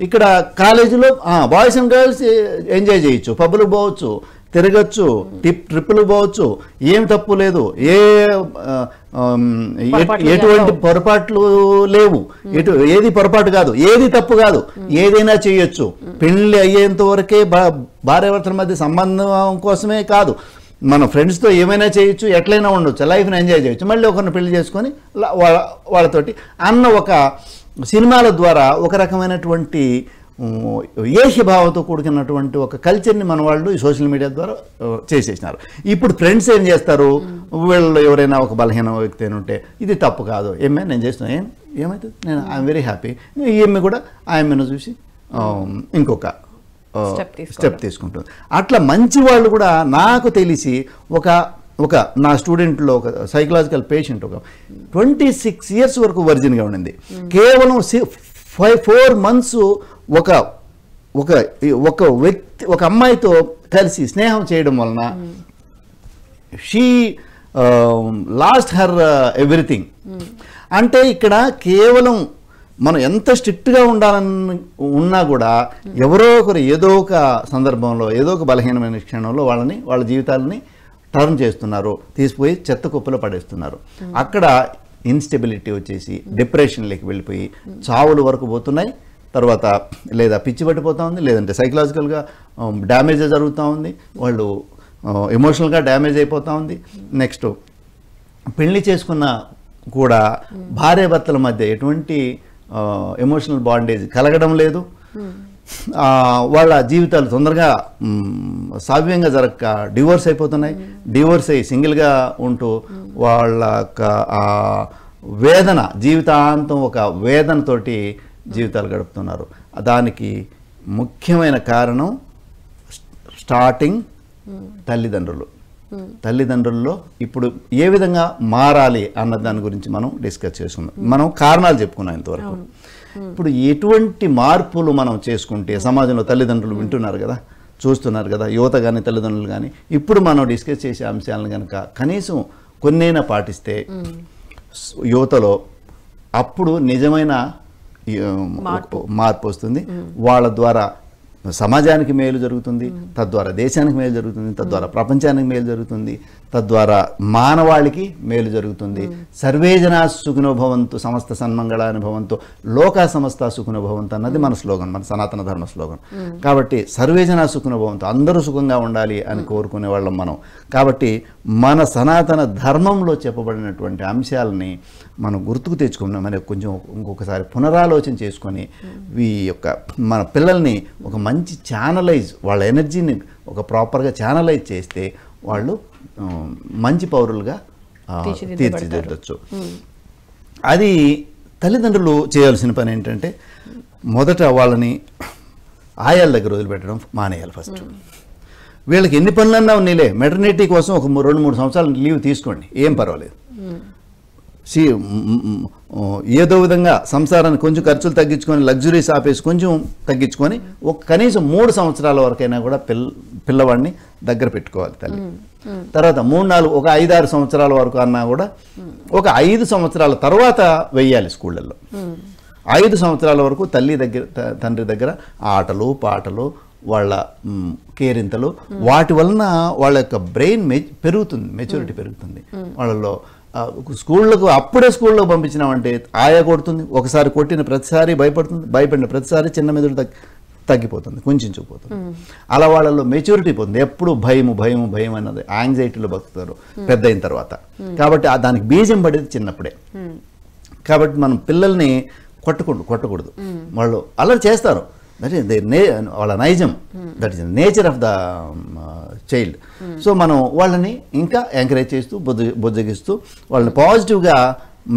ఇక్కడ కాలేజీలో బాయ్స్ అండ్ గర్ల్స్ ఎంజాయ్ చేయొచ్చు, పబ్బులకు పోవచ్చు, తిరగచ్చు, ట్రిప్పులు పోవచ్చు, ఏం తప్పు లేదు, ఎటువంటి పొరపాట్లు లేవు, ఏది పొరపాటు కాదు, ఏది తప్పు కాదు, ఏదైనా చేయొచ్చు. పెళ్లి అయ్యేంత వరకే భార్యాభర్తల మధ్య సంబంధం కోసమే కాదు, మన ఫ్రెండ్స్తో ఏమైనా చేయొచ్చు, ఎట్లయినా ఉండొచ్చు, లైఫ్ని ఎంజాయ్ చేయొచ్చు, మళ్ళీ ఒకరిని పెళ్లి చేసుకొని వాళ్ళతోటి అన్న ఒక సినిమాల ద్వారా ఒక రకమైనటువంటి ఏహ్యభావంతో కూడుకున్నటువంటి ఒక కల్చర్ని మన వాళ్ళు ఈ సోషల్ మీడియా ద్వారా చేసేసినారు. ఇప్పుడు ఫ్రెండ్స్ ఏం చేస్తారు, వీళ్ళు ఎవరైనా ఒక బలహీన వ్యక్తి అని ఉంటే ఇది తప్పు కాదు, ఏమే నేను చేస్తున్నా, ఏమవుతుంది, నేను ఐఎమ్ వెరీ హ్యాపీ, ఈమె కూడా ఆయమ్మను చూసి ఇంకొక స్టెప్ తీసుకుంటుంది. అట్లా మంచి వాళ్ళు కూడా నాకు తెలిసి ఒక నా స్టూడెంట్లో ఒక సైకలాజికల్ పేషెంట్ ఒక 26 years వరకు వర్జిన్గా ఉండింది. కేవలం 4 months ఒక వ్యక్తి, ఒక అమ్మాయితో కలిసి స్నేహం చేయడం వలన షీ లాస్ట్ హర్ ఎవ్రీథింగ్. అంటే ఇక్కడ కేవలం మనం ఎంత స్ట్రిక్ట్గా ఉండాలని ఉన్నా కూడా ఎవరో ఒకరు ఏదో ఒక సందర్భంలో ఏదో ఒక బలహీనమైన క్షణంలో వాళ్ళ జీవితాలని టర్న్ చేస్తున్నారు, తీసిపోయి చెత్త కుప్పలో పడేస్తున్నారు. అక్కడ ఇన్స్టెబిలిటీ వచ్చేసి డిప్రెషన్లోకి వెళ్ళిపోయి చావుల వరకు పోతున్నాయి. తర్వాత లేదా పిచ్చి పట్టిపోతూ ఉంది, లేదంటే సైకలాజికల్గా డ్యామేజ్ జరుగుతూ ఉంది, వాళ్ళు ఎమోషనల్గా డ్యామేజ్ అయిపోతూ ఉంది. నెక్స్ట్ పెళ్లి చేసుకున్న కూడా భార్యాభర్తల మధ్య ఎటువంటి ఎమోషనల్ బాండేజ్ కలగడం లేదు. వాళ్ళ జీవితాలు తొందరగా సావ్యంగా జరగక డివోర్స్ అయిపోతున్నాయి. డివోర్స్ అయ్యి సింగిల్గా ఉంటూ వాళ్ళ వేదన జీవితాంతం ఒక వేదనతోటి జీవితాలు గడుపుతున్నారు. దానికి ముఖ్యమైన కారణం స్టార్టింగ్ తల్లిదండ్రుల్లో ఇప్పుడు ఏ విధంగా మారాలి అన్న దాని గురించి మనం డిస్కస్ చేసుకుందాం. మనం కారణాలు చెప్పుకున్నాం ఇంతవరకు. ఇప్పుడు ఎటువంటి మార్పులు మనం చేసుకుంటే సమాజంలో తల్లిదండ్రులు వింటున్నారు కదా, చూస్తున్నారు కదా, యువత కానీ తల్లిదండ్రులు కానీ, ఇప్పుడు మనం డిస్కస్ చేసే అంశాలను కనుక కనీసం కొన్నైనా పాటిస్తే యువతలో అప్పుడు నిజమైన మార్పు వస్తుంది. వాళ్ళ ద్వారా సమాజానికి మేలు జరుగుతుంది, తద్వారా దేశానికి మేలు జరుగుతుంది, తద్వారా ప్రపంచానికి మేలు జరుగుతుంది, తద్వారా మానవాళికి మేలు జరుగుతుంది. సర్వే జనా సుఖినో భవంతు సమస్త సన్మంగళాని భవంతు లోకా సమస్త సుఖినో భవంతు అన్నది మన స్లోగన్, మన సనాతన ధర్మ స్లోగన్. కాబట్టి సర్వే జనా సుఖినో భవంతు, అందరూ సుఖంగా ఉండాలి అని కోరుకునే వాళ్ళం మనం. కాబట్టి మన సనాతన ధర్మంలో చెప్పబడినటువంటి అంశాలని మనం గుర్తుకు తెచ్చుకున్నాం. మరి కొంచెం ఇంకొకసారి పునరాలోచన చేసుకొని ఈ యొక్క మన పిల్లల్ని ఒక మంచి ఛానలైజ్, వాళ్ళ ఎనర్జీని ఒక ప్రాపర్గా ఛానలైజ్ చేస్తే వాళ్ళు మంచి పౌరులుగా తీర్చిదిద్దచ్చు. అది తల్లిదండ్రులు చేయాల్సిన పని ఏంటంటే మొదట వాళ్ళని ఆయాల దగ్గర వదిలిపెట్టడం మానేయాలి. ఫస్ట్ వీళ్ళకి ఎన్ని పనులన్నా ఉన్నాయిలే, మెటర్నిటీ కోసం ఒక 2-3 సంవత్సరాలు లీవ్ తీసుకోండి, ఏం పర్వాలేదు. ఏదో విధంగా సంసారాన్ని కొంచెం ఖర్చులు తగ్గించుకొని లగ్జరీస్ ఆపేసి కొంచెం తగ్గించుకొని ఒక కనీసం 3 సంవత్సరాల వరకైనా కూడా పిల్లవాడిని దగ్గర పెట్టుకోవాలి తల్లి. తర్వాత 3-4 ఒక 5-6 సంవత్సరాల వరకు అన్నా కూడా ఒక 5 సంవత్సరాల తర్వాత వెయ్యాలి స్కూళ్ళల్లో. 5 సంవత్సరాల వరకు తల్లి దగ్గర తండ్రి దగ్గర ఆటలు పాటలు వాళ్ళ కేరింతలు, వాటి వలన వాళ్ళ యొక్క బ్రెయిన్ పెరుగుతుంది, మెచ్యూరిటీ పెరుగుతుంది వాళ్ళలో. అప్పుడే స్కూళ్ళకు పంపించినామంటే ఆయా కొడుతుంది, ఒకసారి కొట్టిన ప్రతిసారి భయపడుతుంది, భయపడిన ప్రతిసారి చిన్న మెదడు తగ్గిపోతుంది, కుంచుకుపోతుంది. అలా వాళ్ళలో మెచ్యూరిటీ పోతుంది. ఎప్పుడు భయం అన్నది యాంగ్జైటీలో బతుకుతారు పెద్ద అయిన తర్వాత. కాబట్టి దానికి బీజం పడేది చిన్నప్పుడే. కాబట్టి మనం పిల్లల్ని కొట్టకూడదు. వాళ్ళు అలా చేస్తారు, దట్ ఈస్ వాళ్ళ నైజం, that is nature of the child. So మనం వాళ్ళని ఇంకా ఎంకరేజ్ చేస్తూ బుజ్జగిస్తూ వాళ్ళని పాజిటివ్గా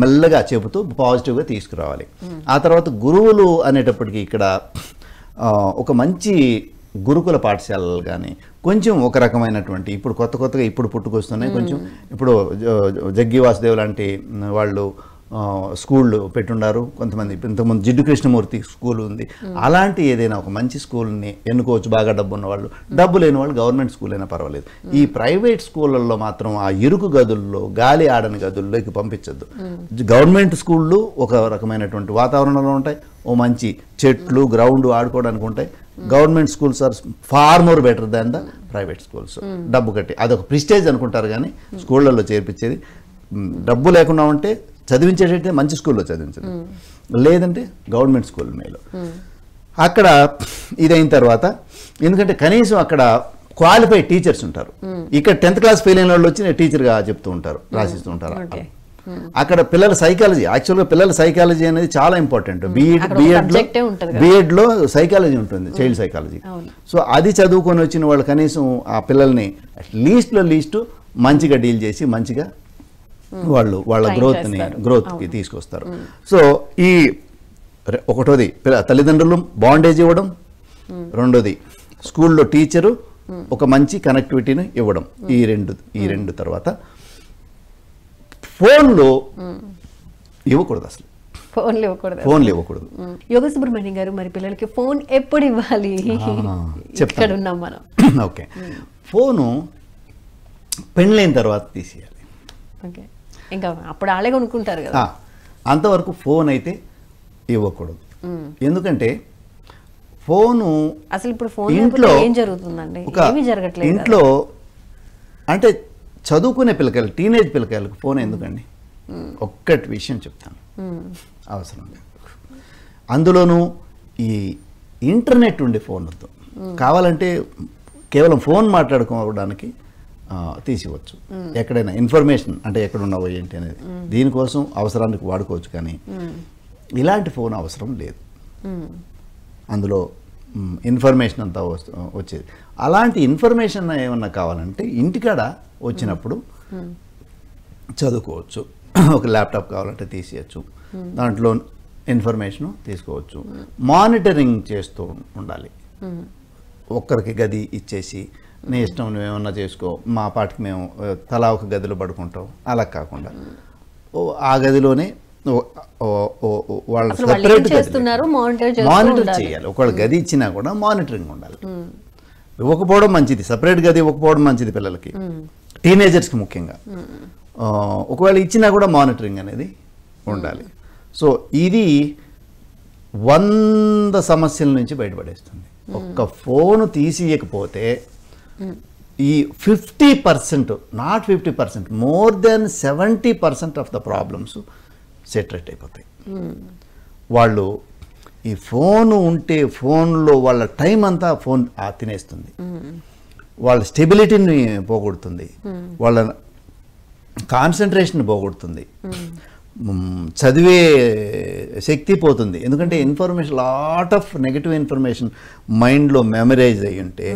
మెల్లగా చెబుతూ పాజిటివ్గా తీసుకురావాలి. ఆ తర్వాత గురువులు అనేటప్పటికీ ఇక్కడ ఒక మంచి గురుకుల పాఠశాలలు కానీ కొంచెం ఒక రకమైనటువంటి ఇప్పుడు కొత్తగా ఇప్పుడు పుట్టుకొస్తున్నాయి. కొంచెం ఇప్పుడు జగ్గి వాసుదేవ్ లాంటి వాళ్ళు స్కూళ్ళు పెట్టున్నారు. కొంతమంది ఇంతకుముందు జిడ్డు కృష్ణమూర్తి స్కూల్ ఉంది. అలాంటి ఏదైనా ఒక మంచి స్కూల్ని ఎన్నుకోవచ్చు. బాగా డబ్బు ఉన్నవాళ్ళు, డబ్బు లేని వాళ్ళు గవర్నమెంట్ స్కూల్ అయినా పర్వాలేదు. ఈ ప్రైవేట్ స్కూళ్ళల్లో మాత్రం ఆ ఇరుకు గదుల్లో, గాలి ఆడని గదుల్లోకి పంపించద్దు. గవర్నమెంట్ స్కూళ్ళు ఒక రకమైనటువంటి వాతావరణంలో ఉంటాయి, ఓ మంచి చెట్లు గ్రౌండ్ ఆడుకోవడానికి ఉంటాయి. Government schools are far more better than the private schools. డబ్బు కట్టి అదొక ప్రిస్టేజ్ అనుకుంటారు, కానీ స్కూళ్ళల్లో చేర్పించేది డబ్బు లేకుండా ఉంటే చదివించేటట్టే మంచి స్కూల్లో చదివించదు, లేదంటే గవర్నమెంట్ స్కూల్ మేలు. అక్కడ ఇదైన తర్వాత ఎందుకంటే కనీసం అక్కడ క్వాలిఫైడ్ టీచర్స్ ఉంటారు. ఇక్కడ 10th క్లాస్ ఫెయిల్ అయిన వాళ్ళు వచ్చి టీచర్గా చెప్తూ ఉంటారు, రాసిస్తూ ఉంటారు. అక్కడ పిల్లల సైకాలజీ, యాక్చువల్గా పిల్లల సైకాలజీ అనేది చాలా ఇంపార్టెంట్. బిఎడ్లో సైకాలజీ ఉంటుంది, చైల్డ్ సైకాలజీ. సో అది చదువుకొని వచ్చిన వాళ్ళు కనీసం ఆ పిల్లల్ని లీస్ట్ మంచిగా డీల్ చేసి మంచిగా వాళ్ళు వాళ్ళ గ్రోత్కి తీసుకొస్తారు. సో ఈ ఒకటోది తల్లిదండ్రులు బాండేజ్ ఇవ్వడం, రెండోది స్కూల్లో టీచరు ఒక మంచి కనెక్టివిటీని ఇవ్వడం. ఈ రెండు తర్వాత ఫోన్లు ఇవ్వకూడదు, అసలు ఫోన్లు ఇవ్వకూడదు. యోగ సుబ్రహ్మణ్యం గారు, మరి పిల్లలకి ఫోన్ ఎప్పుడు ఇవ్వాలి చెప్తాను. ఓకే, ఫోను పెళ్ళైన తర్వాత తీసేయాలి. ఓకే, ఇంకా అప్పుడు వాళ్ళే కొనుక్కుంటారు కదా. అంతవరకు ఫోన్ అయితే ఇవ్వకూడదు. ఎందుకంటే ఫోను అసలు ఇప్పుడు ఫోన్ ఇంట్లో ఏం జరుగుతుందండి? ఏమీ జరగట్లేదు ఇంట్లో. అంటే చదువుకునే పిల్లకాయలు, టీనేజ్ పిల్లకాయలకు ఫోన్ ఎందుకండి? ఒక్కటి విషయం చెప్తాను, అవసరం లేదు. అందులోనూ ఈ ఇంటర్నెట్ ఉండే ఫోన్ వద్దు. కావాలంటే కేవలం ఫోన్ మాట్లాడుకోవడానికి తీసివచ్చు. ఎక్కడైనా ఇన్ఫర్మేషన్ అంటే ఎక్కడ ఉన్నావో ఏంటి అనేది దీనికోసం అవసరానికి వాడుకోవచ్చు, కానీ ఇలాంటి ఫోన్ అవసరం లేదు. అందులో ఇన్ఫర్మేషన్ అంతా వచ్చేది. అలాంటి ఇన్ఫర్మేషన్ ఏమన్నా కావాలంటే ఇంటికాడ వచ్చినప్పుడు చదువుకోవచ్చు. ఒక ల్యాప్టాప్ కావాలంటే తీసేయచ్చు, దాంట్లో ఇన్ఫర్మేషన్ తీసుకోవచ్చు. మానిటరింగ్ చేస్తూ ఉండాలి. ఒక్కరికి గది ఇచ్చేసి నీ ఇష్టం నువ్వేమన్నా చేసుకో, మా పాటికి మేము తలా ఒక గదిలో పడుకుంటాం, అలా కాకుండా ఆ గదిలోనే వాళ్ళు సెపరేట్ మానిటర్ చేయాలి. ఒకవేళ గది ఇచ్చినా కూడా మానిటరింగ్ ఉండాలి. ఇవ్వకపోవడం మంచిది, సపరేట్ గది ఇవ్వకపోవడం మంచిది పిల్లలకి, టీనేజర్స్కి ముఖ్యంగా. ఒకవేళ ఇచ్చినా కూడా మానిటరింగ్ అనేది ఉండాలి. సో ఇది 100 సమస్యల నుంచి బయటపడేస్తుంది. ఒక్క ఫోను తీసియకపోతే ఈ 50%, not 50%, more than 70% of the problems సెటరేట్ అయిపోతాయి. వాళ్ళు ఈ ఫోను ఉంటే ఫోన్లో వాళ్ళ టైం అంతా ఫోన్ తినేస్తుంది, వాళ్ళ స్టెబిలిటీని పోగొడుతుంది, వాళ్ళ కాన్సన్ట్రేషన్ పోగొడుతుంది, చదివే శక్తి పోతుంది. ఎందుకంటే information, lot of negative information మైండ్లో మెమరైజ్ అయ్యి ఉంటే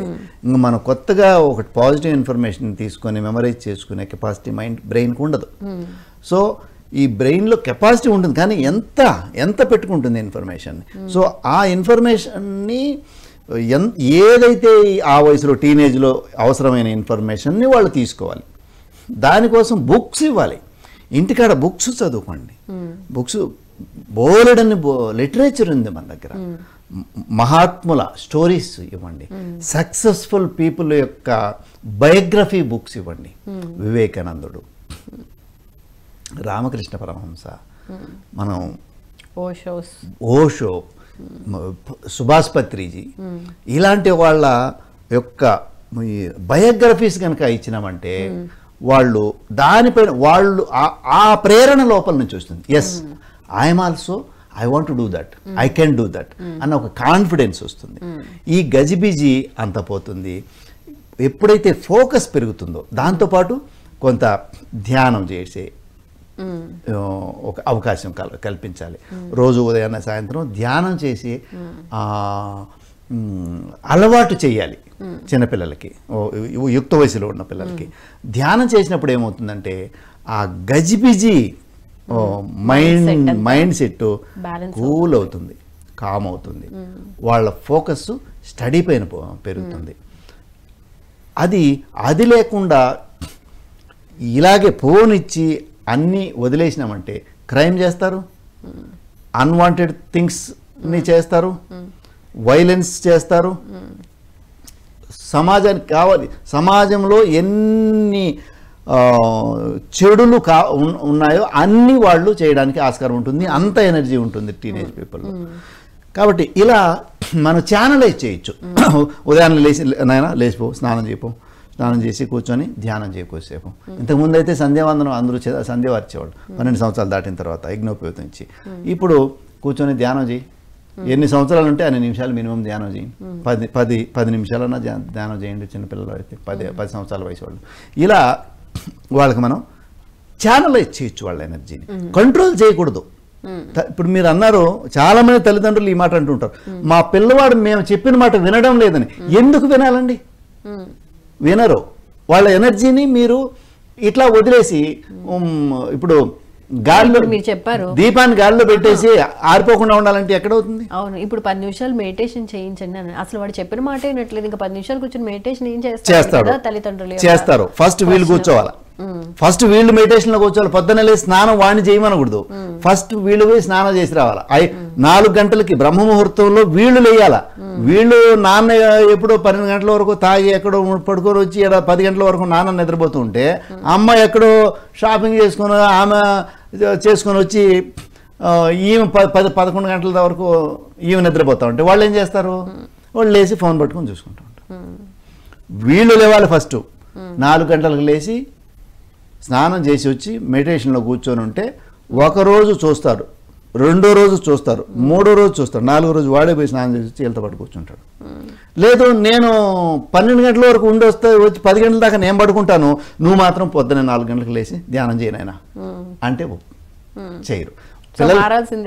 ఇంకా మనం కొత్తగా ఒక పాజిటివ్ ఇన్ఫర్మేషన్ తీసుకొని మెమరైజ్ చేసుకునే కెపాసిటీ బ్రెయిన్కి ఉండదు. సో ఈ బ్రెయిన్లో కెపాసిటీ ఉంటుంది, కానీ ఎంత పెట్టుకుంటుంది ఇన్ఫర్మేషన్. సో ఆ ఇన్ఫర్మేషన్ని ఏదైతే ఆ వయసులో టీనేజ్లో అవసరమైన ఇన్ఫర్మేషన్ని వాళ్ళు తీసుకోవాలి. దానికోసం బుక్స్ ఇవ్వాలి. ఇంటికాడ బుక్స్ చదువుకోండి. బుక్స్ బోలెడని లిటరేచర్ ఉంది మన దగ్గర. మహాత్ముల స్టోరీస్ ఇవ్వండి, సక్సెస్ఫుల్ పీపుల్ యొక్క బయోగ్రఫీ బుక్స్ ఇవ్వండి. వివేకానందుడు, రామకృష్ణ పరమహంస, మనం ఓషో, సుభాష్ పత్రిజీ, ఇలాంటి వాళ్ళ యొక్క బయోగ్రఫీస్ కనుక ఇచ్చినామంటే వాళ్ళు దానిపైన ఆ ప్రేరణ లోపల నుంచి వస్తుంది. Yes, I'm also, I want to do that, I can do that అన్న ఒక కాన్ఫిడెన్స్ వస్తుంది. ఈ గజిబిజి అంత పోతుంది. ఎప్పుడైతే ఫోకస్ పెరుగుతుందో దాంతోపాటు కొంత ధ్యానం చేసే ఒక అవకాశం కల్పించాలి. రోజు ఉదయాన్న సాయంత్రం ధ్యానం చేసి అలవాటు చేయాలి. చిన్నపిల్లలకి, యుక్త వయసులో ఉన్న పిల్లలకి ధ్యానం చేసినప్పుడు ఏమవుతుందంటే ఆ గజిబిజి మైండ్ సెట్ కూల్ అవుతుంది, కామ్ అవుతుంది, వాళ్ళ ఫోకస్ స్టడీ పైన పెరుగుతుంది. అది లేకుండా ఇలాగే ఫోన్ ఇచ్చి అన్నీ వదిలేసినామంటే క్రైమ్ చేస్తారు, అన్వాంటెడ్ థింగ్స్ని చేస్తారు, వైలెన్స్ చేస్తారు. సమాజానికి కావాలి, సమాజంలో ఎన్ని చెడులు ఉన్నాయో అన్ని వాళ్ళు చేయడానికి ఆస్కారం ఉంటుంది. అంత ఎనర్జీ ఉంటుంది టీనేజ్ పీపుల్లో. కాబట్టి ఇలా మనం ఛానలైజ్ చేయొచ్చు. ఉదయాన్నే లేచిపో, స్నానం చేసి కూర్చొని ధ్యానం చేయకోసేపు. ఇంతకుముందు అయితే సంధ్యావందనం అందరూ సంధ్యవార్చేవాళ్ళు 12 సంవత్సరాలు దాటిన తర్వాత యజ్ఞోపేతం ఇచ్చి. ఇప్పుడు కూర్చొని ధ్యానం చేయి. ఎన్ని సంవత్సరాలు ఉంటే అన్ని నిమిషాలు మినిమం ధ్యానం చేయండి. 10 నిమిషాలన్నా ధ్యానం చేయండి. చిన్నపిల్లలు అయితే 10 సంవత్సరాల వయసు వాళ్ళు. ఇలా వాళ్ళకి మనం ఛానలైజ్ చేయొచ్చు వాళ్ళ ఎనర్జీని. కంట్రోల్ చేయకూడదు. ఇప్పుడు మీరు అన్నారు, చాలా మంది తల్లిదండ్రులు ఈ మాట అంటుంటారు, మా పిల్లవాడు మేము చెప్పిన మాట వినడం లేదని. ఎందుకు వినాలండి? వినరు. వాళ్ళ ఎనర్జీని మీరు ఇట్లా వదిలేసి ఇప్పుడు గాల్లో మీరు చెప్పారు, దీపాన్ని గాల్లో పెట్టేసి ఆరిపోకుండా ఉండాలంటే ఎక్కడవుతుంది? అవును, ఇప్పుడు 10 నిమిషాలు మెడిటేషన్ చేయించండి అని. అసలు వాడు చెప్పిన మాట వినట్లేదు. ఇంకా 10 నిమిషాలు కూర్చొని మెడిటేషన్ ఏం చేస్తాడు? తల్లిదండ్రులు చేస్తారు. ఫస్ట్ వీళ్ళు కూర్చోవాలా, ఫస్ట్ వీళ్ళు మెడిటేషన్ లో కూర్చోవాలి, పొద్దున్న లేసి స్నానం వాడిని చేయమనకూడదు, ఫస్ట్ వీళ్ళు పోయి స్నానం చేసి రావాలి. 4 గంటలకి బ్రహ్మ ముహూర్తంలో వీళ్ళు లేయాల. వీళ్ళు నాన్న ఎప్పుడో 12 గంటల వరకు తాగి ఎక్కడో పడుకొని వచ్చి 10 గంటల వరకు నాన్న నిద్రపోతూ ఉంటే అమ్మ ఎక్కడో షాపింగ్ చేసుకొని ఆమె చేసుకొని వచ్చి ఈమె 11 గంటల వరకు ఈమె నిద్రపోతా ఉంటే వాళ్ళు ఏం చేస్తారు? వాళ్ళు లేచి ఫోన్ పట్టుకొని చూసుకుంటూ ఉంటారు. వీళ్ళు లేవాలి ఫస్ట్ 4 గంటలకు లేచి స్నానం చేసి వచ్చి మెడిటేషన్లో కూర్చొని ఉంటే ఒకరోజు చూస్తారు, 2వ రోజు చూస్తారు, 3వ రోజు చూస్తారు, 4వ రోజు వాడే పోయి స్నానం చేసి వచ్చి వెళ్తా పట్టు కూర్చుంటాడు. లేదు నేను 12 గంటల వరకు ఉండి వస్తే వచ్చి 10 గంటల దాకా నేను పడుకుంటాను, నువ్వు మాత్రం పొద్దున్నే 4 గంటలకు లేచి ధ్యానం చేయనైనా అంటే చేయరు.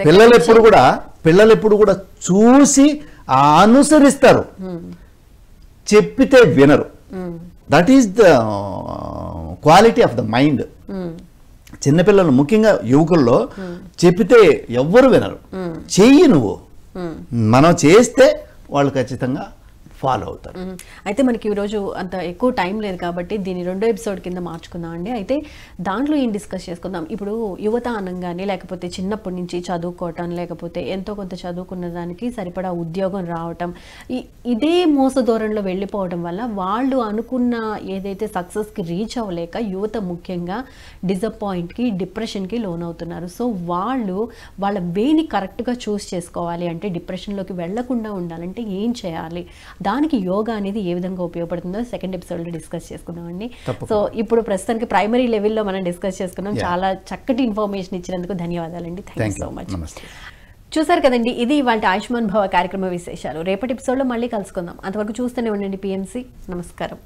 పిల్లలు ఎప్పుడు కూడా చూసి అనుసరిస్తారు, చెప్పితే వినరు. That is the quality of the mind. చిన్నపిల్లలు ముఖ్యంగా యువకుల్లో చెప్పితే ఎవ్వరు వినరు. చెయ్యి నువ్వు, మనం చేస్తే వాళ్ళు ఖచ్చితంగా ఫాలో అవుతారు. అయితే మనకి ఈరోజు అంత ఎక్కువ టైం లేదు కాబట్టి దీన్ని 2వ ఎపిసోడ్ కింద మార్చుకుందాం అండి. అయితే దాంట్లో ఏం డిస్కస్ చేసుకుందాం, ఇప్పుడు యువత అనగానే లేకపోతే చిన్నప్పటి నుంచి చదువుకోవటం, లేకపోతే ఎంతో కొంత చదువుకున్న దానికి సరిపడా ఉద్యోగం రావటం, ఇదే మోస ధోరణిలో వెళ్ళిపోవడం వల్ల వాళ్ళు అనుకున్న ఏదైతే సక్సెస్కి రీచ్ అవ్వలేక యువత ముఖ్యంగా డిసప్పాయింట్కి, డిప్రెషన్కి లోన్ అవుతున్నారు. సో వాళ్ళ వేని కరెక్ట్గా చూస్ చేసుకోవాలి అంటే, డిప్రెషన్లోకి వెళ్లకుండా ఉండాలంటే ఏం చేయాలి, దానికి యోగా అనేది ఏ విధంగా ఉపయోగపడుతుందో 2nd ఎపిసోడ్లో డిస్కస్ చేసుకుందామండి. సో ఇప్పుడు ప్రస్తుతానికి ప్రైమరీ లెవెల్లో మనం డిస్కస్ చేసుకున్నాం. చాలా చక్కటి ఇన్ఫర్మేషన్ ఇచ్చినందుకు ధన్యవాదాలండి. Thank you so much. చూసారు కదండి, ఇది ఇవాళ ఆయుష్మాన్ భవ కార్యక్రమ విశేషాలు. రేపటి ఎపిసోడ్లో మళ్ళీ కలుసుకుందాం. అంతవరకు చూస్తూనే ఉండండి PMC. నమస్కారం.